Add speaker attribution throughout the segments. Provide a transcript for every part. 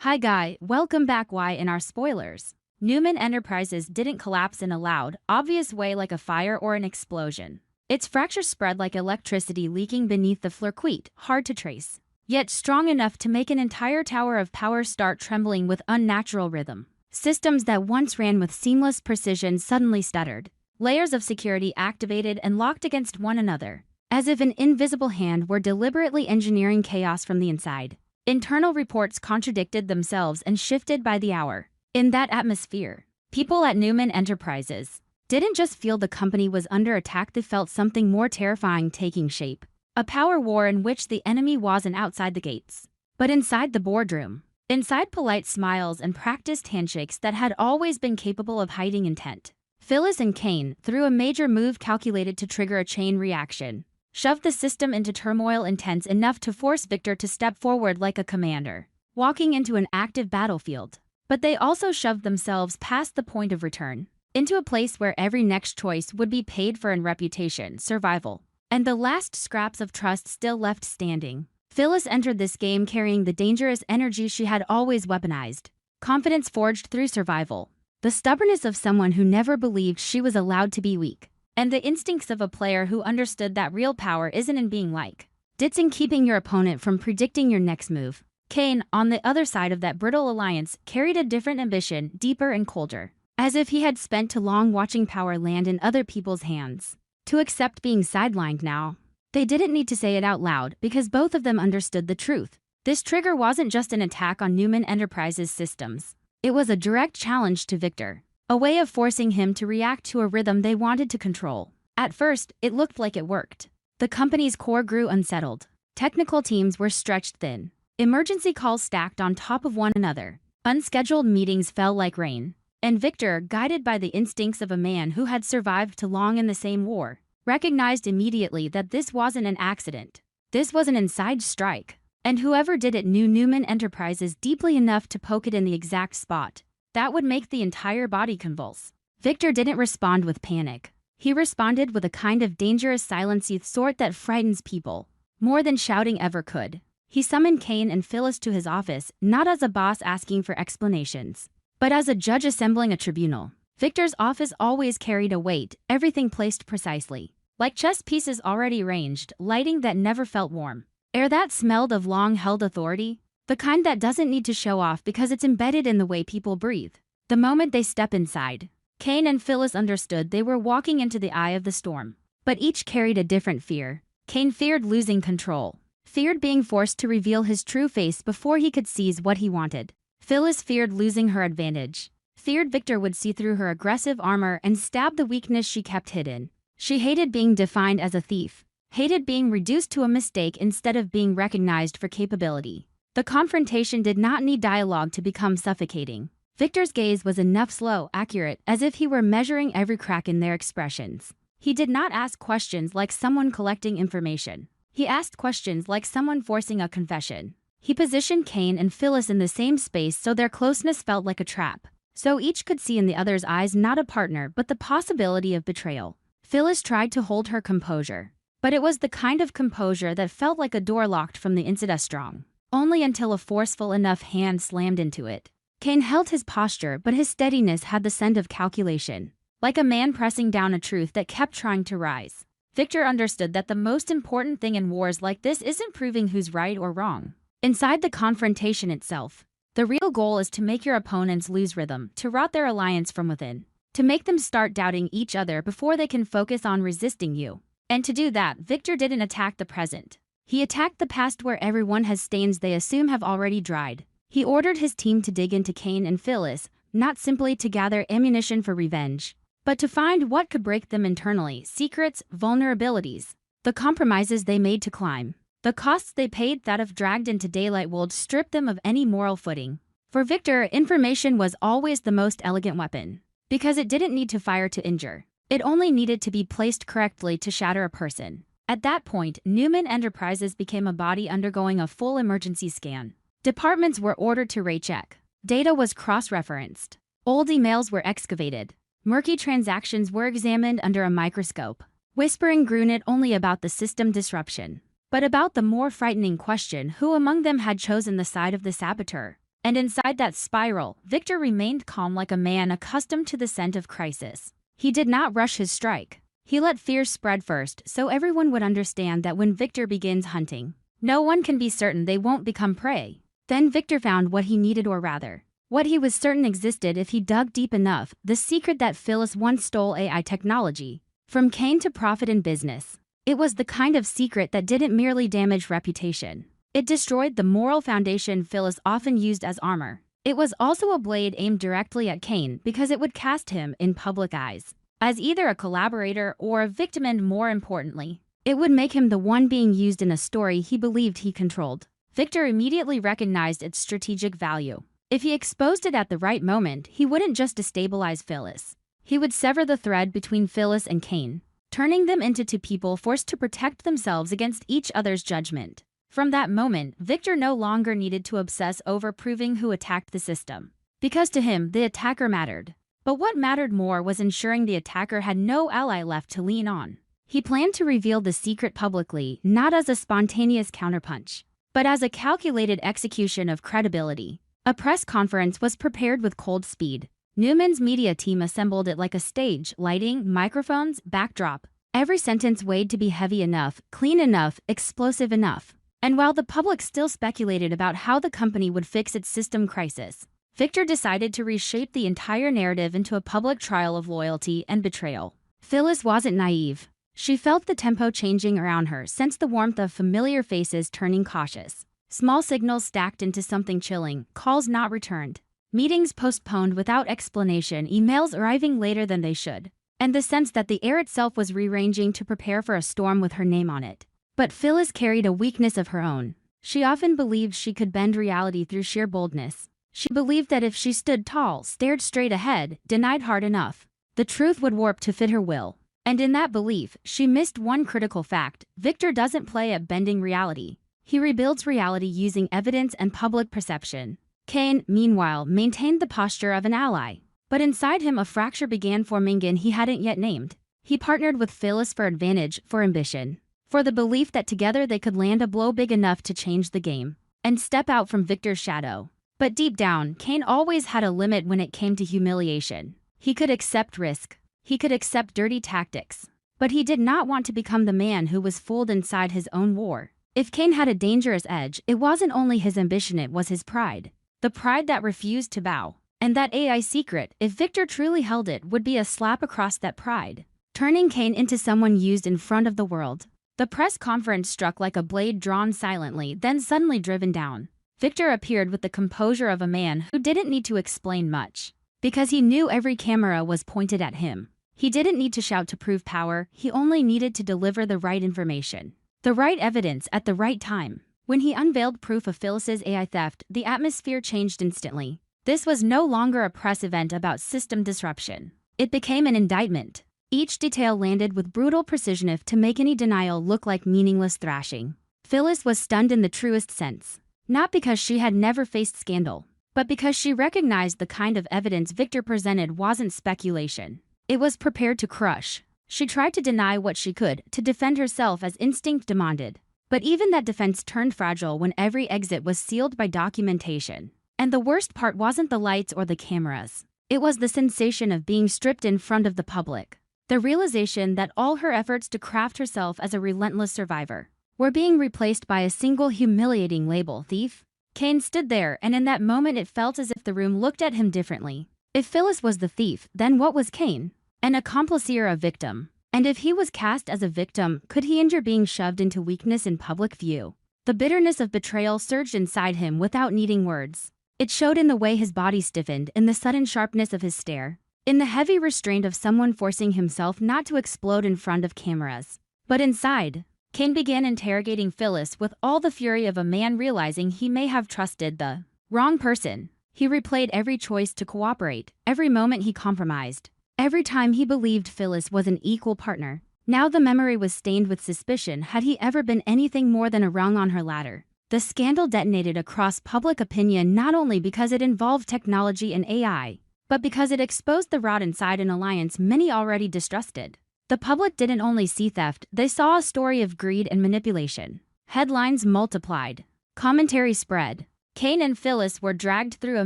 Speaker 1: Hi Guy, welcome back. Y&R spoilers. Newman Enterprises didn't collapse in a loud, obvious way like a fire or an explosion. Its fractures spread like electricity leaking beneath the circuit, hard to trace, yet strong enough to make an entire tower of power start trembling with unnatural rhythm. Systems that once ran with seamless precision suddenly stuttered. Layers of security activated and locked against one another, as if an invisible hand were deliberately engineering chaos from the inside. Internal reports contradicted themselves and shifted by the hour. In that atmosphere, people at Newman Enterprises didn't just feel the company was under attack, they felt something more terrifying taking shape. A power war in which the enemy wasn't outside the gates, but inside the boardroom. Inside polite smiles and practiced handshakes that had always been capable of hiding intent. Phyllis and Cane, through a major move calculated to trigger a chain reaction, shoved the system into turmoil intense enough to force Victor to step forward like a commander, walking into an active battlefield. But they also shoved themselves past the point of return, into a place where every next choice would be paid for in reputation, survival, and the last scraps of trust still left standing. Phyllis entered this game carrying the dangerous energy she had always weaponized, confidence forged through survival, the stubbornness of someone who never believed she was allowed to be weak, and the instincts of a player who understood that real power isn't in being like, it's in keeping your opponent from predicting your next move. Cane, on the other side of that brittle alliance, carried a different ambition, deeper and colder, as if he had spent too long watching power land in other people's hands to accept being sidelined now. They didn't need to say it out loud because both of them understood the truth. This trigger wasn't just an attack on Newman Enterprises' systems. It was a direct challenge to Victor, a way of forcing him to react to a rhythm they wanted to control. At first, it looked like it worked. The company's core grew unsettled. Technical teams were stretched thin. Emergency calls stacked on top of one another. Unscheduled meetings fell like rain. And Victor, guided by the instincts of a man who had survived too long in the same war, recognized immediately that this wasn't an accident. This was an inside strike. And whoever did it knew Newman Enterprises deeply enough to poke it in the exact spot that would make the entire body convulse. Victor didn't respond with panic. He responded with a kind of dangerous silence, the sort that frightens people more than shouting ever could. He summoned Cane and Phyllis to his office, not as a boss asking for explanations, but as a judge assembling a tribunal. Victor's office always carried a weight, everything placed precisely, like chess pieces already arranged, lighting that never felt warm, air that smelled of long-held authority, the kind that doesn't need to show off because it's embedded in the way people breathe. The moment they step inside, Cane and Phyllis understood they were walking into the eye of the storm, but each carried a different fear. Cane feared losing control, feared being forced to reveal his true face before he could seize what he wanted. Phyllis feared losing her advantage, feared Victor would see through her aggressive armor and stab the weakness she kept hidden. She hated being defined as a thief, hated being reduced to a mistake instead of being recognized for capability. The confrontation did not need dialogue to become suffocating. Victor's gaze was enough slow, accurate, as if he were measuring every crack in their expressions. He did not ask questions like someone collecting information. He asked questions like someone forcing a confession. He positioned Cane and Phyllis in the same space so their closeness felt like a trap, so each could see in the other's eyes not a partner but the possibility of betrayal. Phyllis tried to hold her composure, but it was the kind of composure that felt like a door locked from the inside strong, only until a forceful enough hand slammed into it. Cane held his posture, but his steadiness had the scent of calculation, like a man pressing down a truth that kept trying to rise. Victor understood that the most important thing in wars like this isn't proving who's right or wrong. Inside the confrontation itself, the real goal is to make your opponents lose rhythm, to rot their alliance from within, to make them start doubting each other before they can focus on resisting you. And to do that, Victor didn't attack the present. He attacked the past where everyone has stains they assume have already dried. He ordered his team to dig into Cane and Phyllis, not simply to gather ammunition for revenge, but to find what could break them internally, secrets, vulnerabilities, the compromises they made to climb. The costs they paid that if dragged into daylight would strip them of any moral footing. For Victor, information was always the most elegant weapon, because it didn't need to fire to injure. It only needed to be placed correctly to shatter a person. At that point, Newman Enterprises became a body undergoing a full emergency scan. Departments were ordered to recheck. Data was cross-referenced. Old emails were excavated. Murky transactions were examined under a microscope. Whispering grew not only about the system disruption, but about the more frightening question: who among them had chosen the side of the saboteur? And inside that spiral, Victor remained calm like a man accustomed to the scent of crisis. He did not rush his strike. He let fear spread first so everyone would understand that when Victor begins hunting, no one can be certain they won't become prey. Then Victor found what he needed, or rather, what he was certain existed if he dug deep enough, the secret that Phyllis once stole: AI technology. From Cane to profit in business. It was the kind of secret that didn't merely damage reputation. It destroyed the moral foundation Phyllis often used as armor. It was also a blade aimed directly at Cane because it would cast him, in public eyes, as either a collaborator or a victim, and more importantly, it would make him the one being used in a story he believed he controlled. Victor immediately recognized its strategic value. If he exposed it at the right moment, he wouldn't just destabilize Phyllis. He would sever the thread between Phyllis and Cane, turning them into two people forced to protect themselves against each other's judgment. From that moment, Victor no longer needed to obsess over proving who attacked the system, because to him, the attacker mattered. But what mattered more was ensuring the attacker had no ally left to lean on. He planned to reveal the secret publicly, not as a spontaneous counterpunch, but as a calculated execution of credibility. A press conference was prepared with cold speed. Newman's media team assembled it like a stage: lighting, microphones, backdrop. Every sentence weighed to be heavy enough, clean enough, explosive enough. And while the public still speculated about how the company would fix its system crisis, Victor decided to reshape the entire narrative into a public trial of loyalty and betrayal. Phyllis wasn't naive. She felt the tempo changing around her, sensed the warmth of familiar faces turning cautious. Small signals stacked into something chilling, calls not returned, meetings postponed without explanation, emails arriving later than they should, and the sense that the air itself was rearranging to prepare for a storm with her name on it. But Phyllis carried a weakness of her own. She often believed she could bend reality through sheer boldness. She believed that if she stood tall, stared straight ahead, denied hard enough, the truth would warp to fit her will. And in that belief, she missed one critical fact: Victor doesn't play at bending reality. He rebuilds reality using evidence and public perception. Cane, meanwhile, maintained the posture of an ally. But inside him a fracture began forming he hadn't yet named. He partnered with Phyllis for advantage, for ambition, for the belief that together they could land a blow big enough to change the game and step out from Victor's shadow. But deep down, Cane always had a limit when it came to humiliation. He could accept risk. He could accept dirty tactics. But he did not want to become the man who was fooled inside his own war. If Cane had a dangerous edge, it wasn't only his ambition, it was his pride. The pride that refused to bow. And that AI secret, if Victor truly held it, would be a slap across that pride, turning Cane into someone used in front of the world. The press conference struck like a blade drawn silently, then suddenly driven down. Victor appeared with the composure of a man who didn't need to explain much, because he knew every camera was pointed at him. He didn't need to shout to prove power, he only needed to deliver the right information. The right evidence at the right time. When he unveiled proof of Phyllis's AI theft, the atmosphere changed instantly. This was no longer a press event about system disruption. It became an indictment. Each detail landed with brutal precision enough to make any denial look like meaningless thrashing. Phyllis was stunned in the truest sense. Not because she had never faced scandal, but because she recognized the kind of evidence Victor presented wasn't speculation. It was prepared to crush. She tried to deny what she could, to defend herself as instinct demanded. But even that defense turned fragile when every exit was sealed by documentation. And the worst part wasn't the lights or the cameras. It was the sensation of being stripped in front of the public. The realization that all her efforts to craft herself as a relentless survivor were being replaced by a single humiliating label: thief. Cane stood there, and in that moment it felt as if the room looked at him differently. If Phyllis was the thief, then what was Cane? An accomplice or a victim? And if he was cast as a victim, could he endure being shoved into weakness in public view? The bitterness of betrayal surged inside him without needing words. It showed in the way his body stiffened, in the sudden sharpness of his stare, in the heavy restraint of someone forcing himself not to explode in front of cameras. But inside, Cane began interrogating Phyllis with all the fury of a man realizing he may have trusted the wrong person. He replayed every choice to cooperate, every moment he compromised, every time he believed Phyllis was an equal partner. Now the memory was stained with suspicion. Had he ever been anything more than a rung on her ladder? The scandal detonated across public opinion not only because it involved technology and AI, but because it exposed the rot inside an alliance many already distrusted. The public didn't only see theft, they saw a story of greed and manipulation. Headlines multiplied. Commentary spread. Cane and Phyllis were dragged through a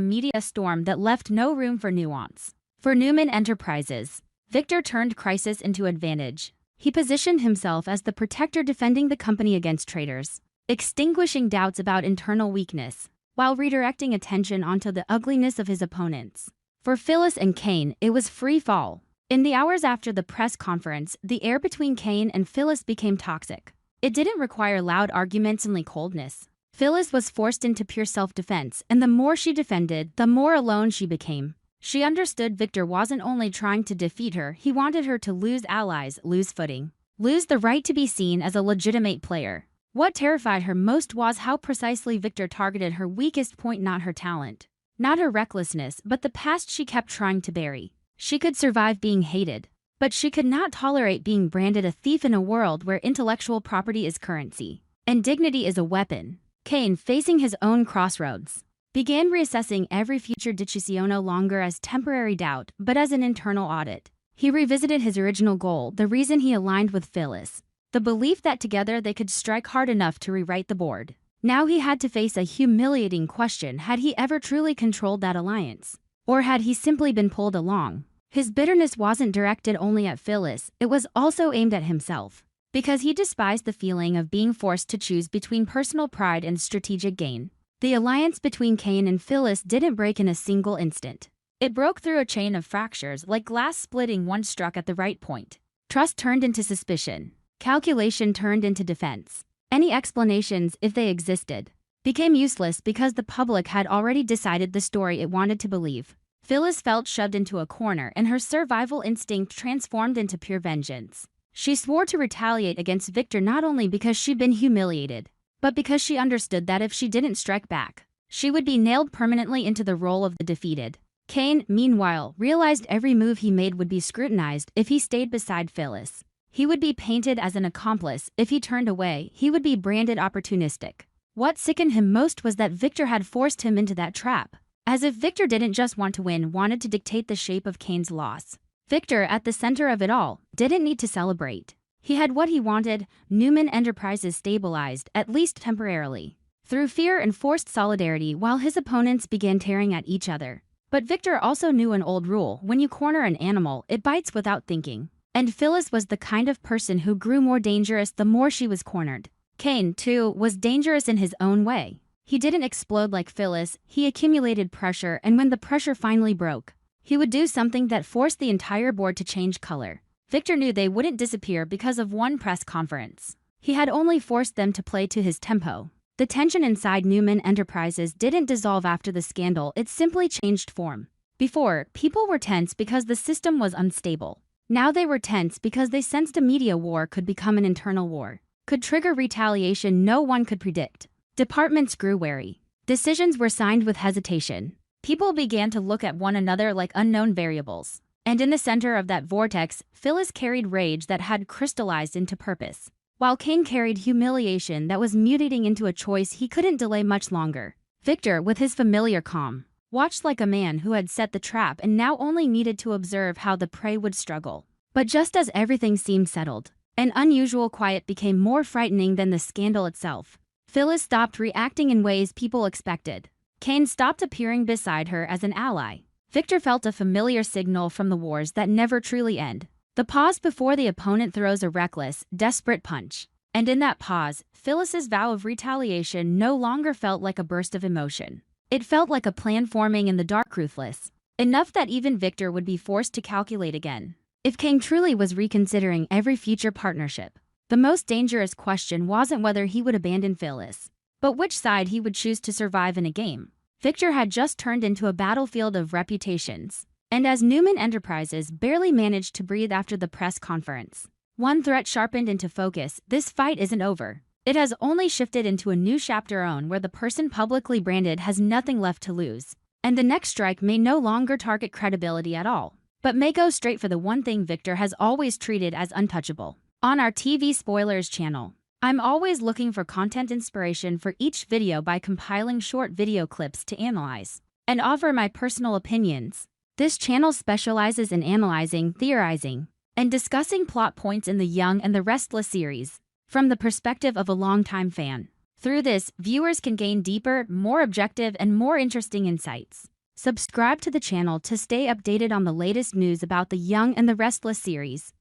Speaker 1: media storm that left no room for nuance. For Newman Enterprises, Victor turned crisis into advantage. He positioned himself as the protector defending the company against traitors, extinguishing doubts about internal weakness, while redirecting attention onto the ugliness of his opponents. For Phyllis and Cane, it was free fall. In the hours after the press conference, the air between Cane and Phyllis became toxic. It didn't require loud arguments and coldness. Phyllis was forced into pure self-defense, and the more she defended, the more alone she became. She understood Victor wasn't only trying to defeat her, he wanted her to lose allies, lose footing, lose the right to be seen as a legitimate player. What terrified her most was how precisely Victor targeted her weakest point, not her talent, not her recklessness, but the past she kept trying to bury. She could survive being hated, but she could not tolerate being branded a thief in a world where intellectual property is currency, and dignity is a weapon. Cane, facing his own crossroads, began reassessing every future decision no longer as temporary doubt, but as an internal audit. He revisited his original goal, the reason he aligned with Phyllis, the belief that together they could strike hard enough to rewrite the board. Now he had to face a humiliating question: had he ever truly controlled that alliance? Or had he simply been pulled along? His bitterness wasn't directed only at Phyllis, it was also aimed at himself, because he despised the feeling of being forced to choose between personal pride and strategic gain. The alliance between Cane and Phyllis didn't break in a single instant. It broke through a chain of fractures, like glass splitting once struck at the right point. Trust turned into suspicion. Calculation turned into defense. Any explanations, if they existed, became useless because the public had already decided the story it wanted to believe. Phyllis felt shoved into a corner, and her survival instinct transformed into pure vengeance. She swore to retaliate against Victor not only because she'd been humiliated, but because she understood that if she didn't strike back, she would be nailed permanently into the role of the defeated. Cane, meanwhile, realized every move he made would be scrutinized if he stayed beside Phyllis. He would be painted as an accomplice. If he turned away, he would be branded opportunistic. What sickened him most was that Victor had forced him into that trap. As if Victor didn't just want to win, wanted to dictate the shape of Cane's loss. Victor, at the center of it all, didn't need to celebrate. He had what he wanted: Newman Enterprises stabilized, at least temporarily, through fear and forced solidarity while his opponents began tearing at each other. But Victor also knew an old rule: when you corner an animal, it bites without thinking. And Phyllis was the kind of person who grew more dangerous the more she was cornered. Cane, too, was dangerous in his own way. He didn't explode like Phyllis, he accumulated pressure, and when the pressure finally broke, he would do something that forced the entire board to change color. Victor knew they wouldn't disappear because of one press conference. He had only forced them to play to his tempo. The tension inside Newman Enterprises didn't dissolve after the scandal, it simply changed form. Before, people were tense because the system was unstable. Now they were tense because they sensed a media war could become an internal war, could trigger retaliation no one could predict. Departments grew wary. Decisions were signed with hesitation. People began to look at one another like unknown variables. And in the center of that vortex, Phyllis carried rage that had crystallized into purpose, while Cane carried humiliation that was mutating into a choice he couldn't delay much longer. Victor, with his familiar calm, watched like a man who had set the trap and now only needed to observe how the prey would struggle. But just as everything seemed settled, an unusual quiet became more frightening than the scandal itself. Phyllis stopped reacting in ways people expected. Cane stopped appearing beside her as an ally. Victor felt a familiar signal from the wars that never truly end. The pause before the opponent throws a reckless, desperate punch. And in that pause, Phyllis's vow of retaliation no longer felt like a burst of emotion. It felt like a plan forming in the dark, ruthless, enough that even Victor would be forced to calculate again. If Cane truly was reconsidering every future partnership, the most dangerous question wasn't whether he would abandon Phyllis, but which side he would choose to survive in a game. Victor had just turned into a battlefield of reputations, and as Newman Enterprises barely managed to breathe after the press conference, one threat sharpened into focus: this fight isn't over. It has only shifted into a new chapter where the person publicly branded has nothing left to lose, and the next strike may no longer target credibility at all, but may go straight for the one thing Victor has always treated as untouchable. On our TV Spoilers channel, I'm always looking for content inspiration for each video by compiling short video clips to analyze and offer my personal opinions. This channel specializes in analyzing, theorizing, and discussing plot points in the Young and the Restless series from the perspective of a longtime fan. Through this, viewers can gain deeper, more objective, and more interesting insights. Subscribe to the channel to stay updated on the latest news about the Young and the Restless series.